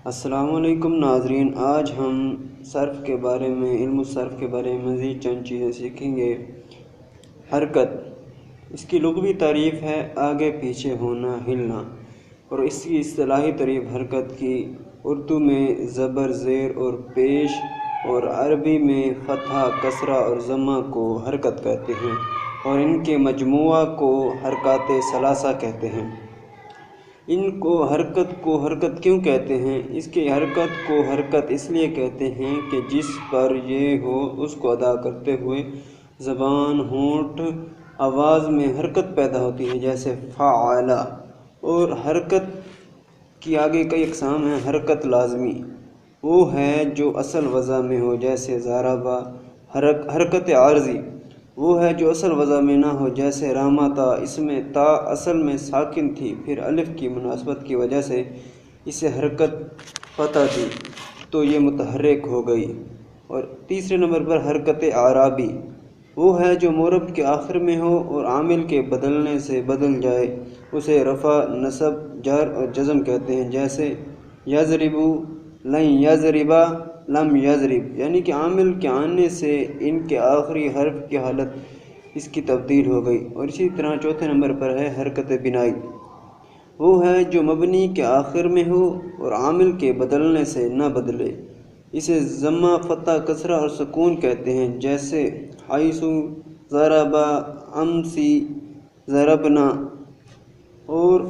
السلام علیکم ناظرین، آج ہم صرف کے بارے میں علم الصرف کے بارے میں مزید چند چیزیں سیکھیں گے۔ حرکت، اس کی لغوی تعریف ہے آگے پیچھے ہونا، ہلنا، اور اس کی اصطلاحی تعریف حرکت کی اردو میں زبر، زیر اور پیش، اور عربی میں فتحہ، کسرہ اور ضمہ کو حرکت کہتے ہیں، اور ان کے مجموعہ کو حرکات ثلاثہ کہتے ہیں۔ ان کو حرکت کیوں کہتے ہیں؟ اس کی حرکت کو حرکت اس لیے کہتے ہیں کہ جس پر یہ ہو اس کو ادا کرتے ہوئے زبان، ہونٹ، آواز میں حرکت پیدا ہوتی ہے، جیسے فعل۔ اور حرکت کی آگے کئی اقسام ہیں۔ حرکت لازمی، وہ ہے جو اصل وضع میں ہو، جیسے ضربہ۔ حرکت عارضی، وہ ہے جو اصل وضع میں نہ ہو، جیسے رمتا۔ اس میں تا اصل میں ساکن تھی، پھر الف کی مناسبت کی وجہ سے اسے حرکت فتح دی تو یہ متحرک ہو گئی۔ اور تیسرے نمبر پر حرکت اعرابی، وہ ہے جو مورب کے آخر میں ہو اور عامل کے بدلنے سے بدل جائے، اسے رفع، نصب، جر اور جزم کہتے ہیں، جیسے یضرب، لن یضربا، لم یضرب، یعنی کہ عامل کے آنے سے ان کے آخری حرف کی حالت اس کی تبدیل ہو گئی۔ اور اسی طرح چوتھے نمبر پر ہے حرکت بنائی، وہ ہے جو مبنی کے آخر میں ہو اور عامل کے بدلنے سے نہ بدلے، اسے ضمہ، فتح، کسرہ اور سکون کہتے ہیں، جیسے حیث، ضرب، امسی، ضربنا۔ اور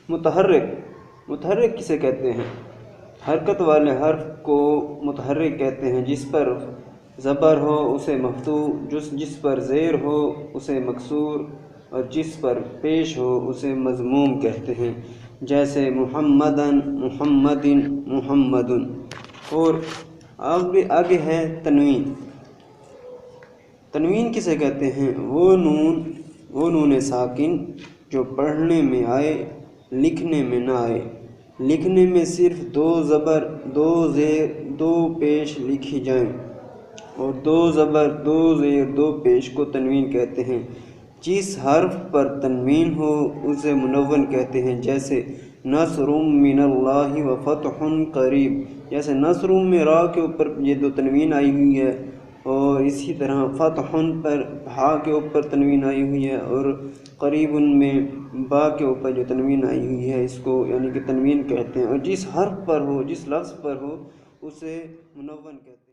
متحرک کسے کہتے ہیں؟ حرکت والے حرف کو متحرک کہتے ہیں۔ جس پر زبر ہو اسے مفتوح، جس پر زیر ہو اسے مکسور، اور جس پر پیش ہو اسے مضموم کہتے ہیں، جیسے محمدن، محمدن، محمدن۔ اور آگے ہے تنوین۔ تنوین کسے کہتے ہیں؟ وہ نون ساکن جو پڑھنے میں آئے، لکھنے میں نہ آئے۔ لکھنے میں صرف دو زبر، دو زیر، دو پیش لکھی جائیں، اور دو زبر، دو زیر، دو پیش کو تنوین کہتے ہیں۔ جس حرف پر تنوین ہو اسے منون کہتے ہیں، جیسے نصر من اللہ و فتح قریب۔ جیسے نصر میں را کے اوپر یہ دو تنوین آئی ہوئی ہے، اور اسی طرح فتح پر ہا کے اوپر تنوین آئی ہوئی ہے، اور قریب میں با کے اوپر جو تنوین آئی ہوئی ہے اس کو یعنی کہ تنوین کہتے ہیں۔ اور جس حرف پر ہو، جس لفظ پر ہو اسے منون کہتے ہیں۔